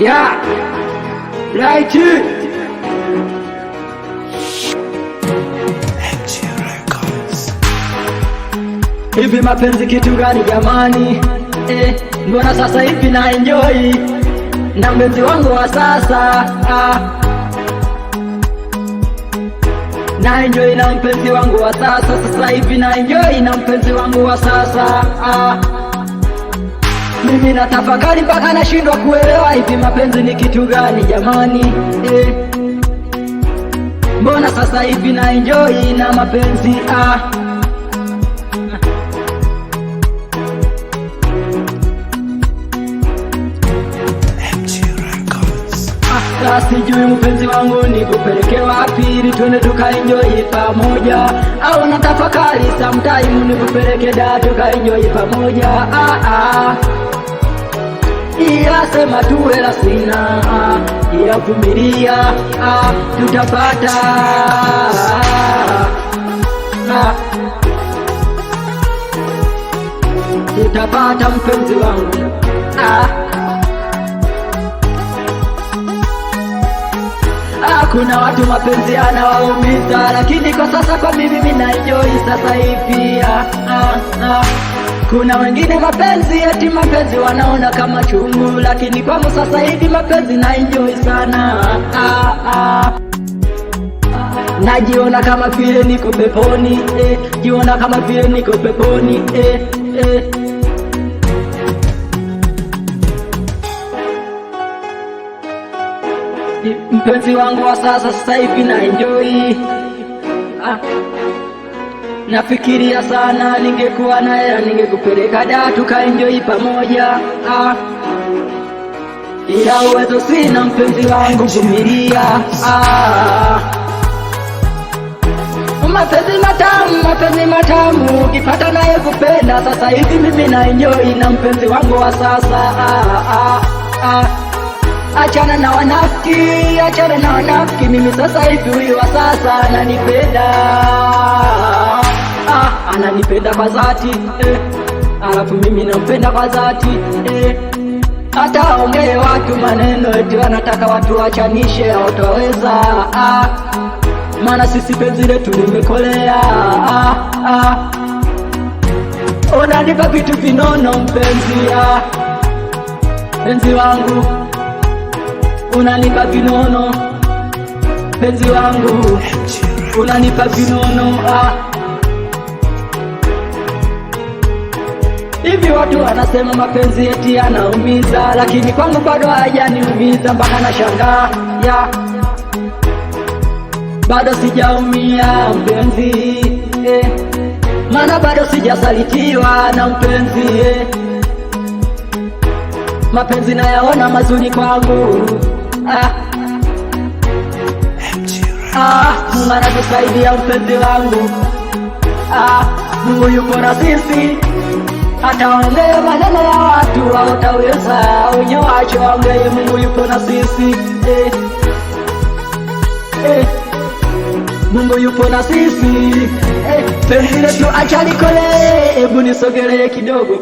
Yeah, right. Hivi mapenzi kitu gani jamani? Mbona sasa hivi na enjoy na mpenzi wangu wa sasa na enjoy na mpenzi wangu wa sasa. Sasa hivi na enjoy na mpenzi wangu wa sasa Mimi natafakari mpaka nashindwa kuelewa hivi mapenzi ni kitu gani jamani? Mbona sasa hivi na enjoy na mapenzi Sijui mpenzi wangu nikupeleke wapi ili twende tukaenjoy pamoja, au natafakari sometime nikupeleke da tukaenjoy pamoja. Iya sema tu hela sina, iya vumilia, tutapata tutapata mpenzi wangu. Kuna watu mapenzi anawaumiza, lakini kwa sasa kwa mimi na enjoy sasa hivi. Kuna wengine mapenzi eti mapenzi wanaona kama chungu, lakini kwangu sasa hivi mapenzi na enjoy sana. Najiona kama vile niko peponi, jiona kama vile niko peponi. Mpenzi wangu wa sasa hivi na enjoy. Nafikiria sana ningekuwa na hela ningekupeleka da tukaenjoy pamoja. Ila uwezo sina mpenzi wangu, vumilia. Mapenzi matamu ukipata naye kupenda. Sasa hivi mimi na enjoy na mpenzi wangu wa sasa. Achana na wanafiki, mimi sasa hivi huyu wa sasa ananipenda. Ananipenda kwa dhati, alafu mimi nampenda kwa dhati. Hata ongee watu maneno eti wanataka watu wachanishe, hawataweza. Maana sisi penzi letu limekolea. Unanipa vitu vinono mpenzi, penzi wangu. Unanipa vinono penzi wangu, unanipa vinono. Hivi watu wanasema mapenzi eti yanaumiza, lakini kwangu bado hayaniumiza mpaka nashangaa. Bado sijaumia mpenzi, maana bado sijasalitiwa na mpenzi. Mapenzi nayaona mazuri kwangu. Mungu anatusaidia mpenzi wangu. Mungu yupo na sisi, hata ongea maneno ya watu hawataweza, wenye wacho ongee. Mungu yupo na sisi, Mungu yupo na sisi. Penzi letu acha likole, hebu nisogelee kidogo.